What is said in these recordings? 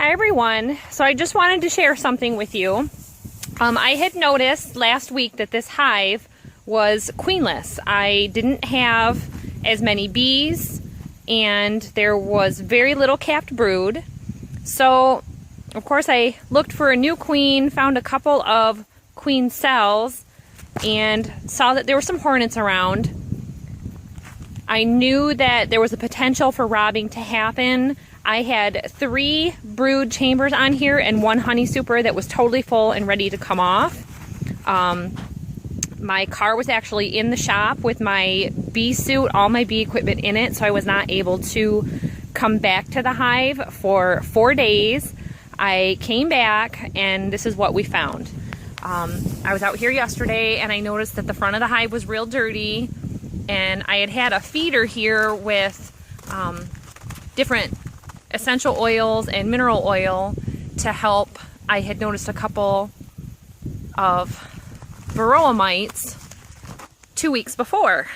Hi everyone. So I just wanted to share something with you. I had noticed last week that this hive was queenless. I didn't have as many bees and there was very little capped brood. So of course I looked for a new queen, found a couple of queen cells and saw that there were some hornets around. I knew that there was a potential for robbing to happen. I had 3 brood chambers on here and 1 honey super that was totally full and ready to come off. My car was actually in the shop with my bee suit, all my bee equipment in it, so I was not able to come back to the hive for 4 days. I came back and this is what we found. I was out here yesterday and I noticed that the front of the hive was real dirty, and I had a feeder here with different essential oils and mineral oil to help. I had noticed a couple of varroa mites 2 weeks before.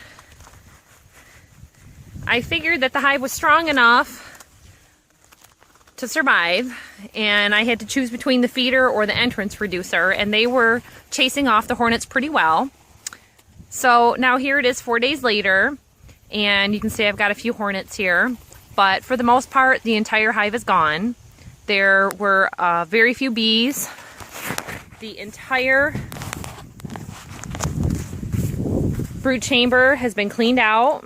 I figured that the hive was strong enough to survive, and I had to choose between the feeder or the entrance reducer, and they were chasing off the hornets pretty well. So now here it is 4 days later, and you can see I've got a few hornets here. But for the most part, the entire hive is gone. There were very few bees. The entire brood chamber has been cleaned out.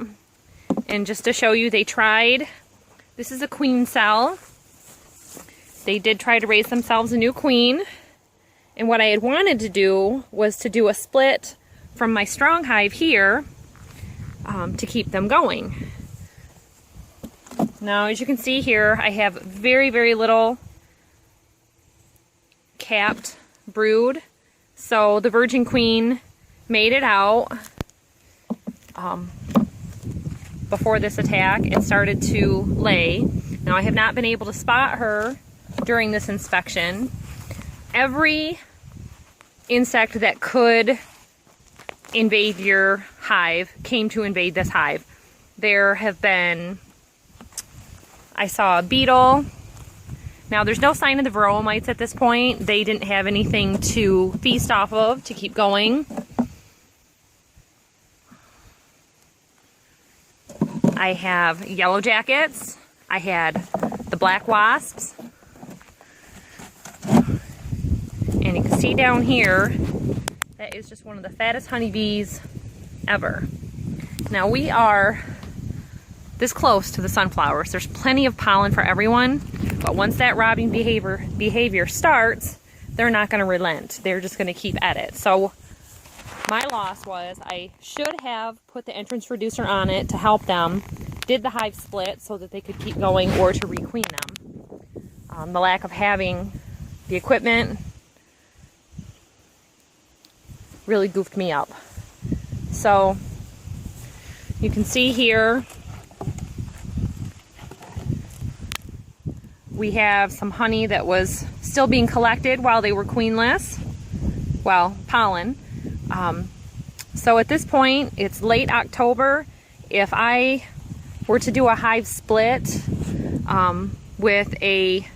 And just to show you, they tried. This is a queen cell. They did try to raise themselves a new queen. And what I had wanted to do was to do a split from my strong hive here to keep them going. Now, as you can see here, I have very, very little capped brood. So the virgin queen made it out before this attack and started to lay. Now, I have not been able to spot her during this inspection. Every insect that could invade your hive came to invade this hive. There have been, I saw a beetle. Now there's no sign of the varroa mites at this point. They didn't have anything to feast off of to keep going. I have yellow jackets. I had the black wasps. And you can see down here, that is just one of the fattest honeybees ever. Now we are this close to the sunflowers. There's plenty of pollen for everyone, but once that robbing behavior starts, they're not going to relent. They're just going to keep at it. So my loss was I should have put the entrance reducer on it to help them, did the hive split so that they could keep going or to requeen them. The lack of having the equipment really goofed me up. So you can see here we have some honey that was still being collected while they were queenless. Well, pollen. So at this point, it's late October. If I were to do a hive split with a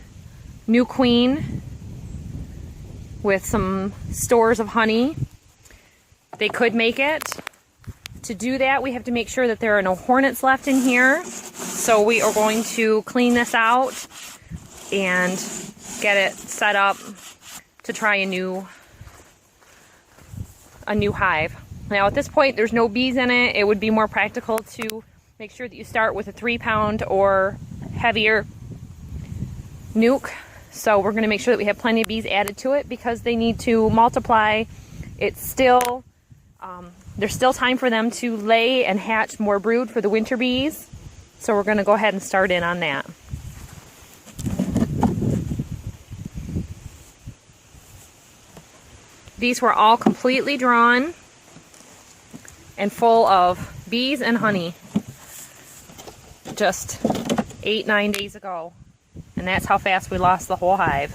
new queen with some stores of honey, they could make it. To do that, we have to make sure that there are no hornets left in here. So we are going to clean this out and get it set up to try a new hive. Now at this point there's no bees in it. It would be more practical to make sure that you start with a 3-pound or heavier nuke. So we're going to make sure that we have plenty of bees added to it because they need to multiply. It's still there's still time for them to lay and hatch more brood for the winter bees. So we're going to go ahead and start in on that. These were all completely drawn and full of bees and honey just 8-9 days ago. And that's how fast we lost the whole hive.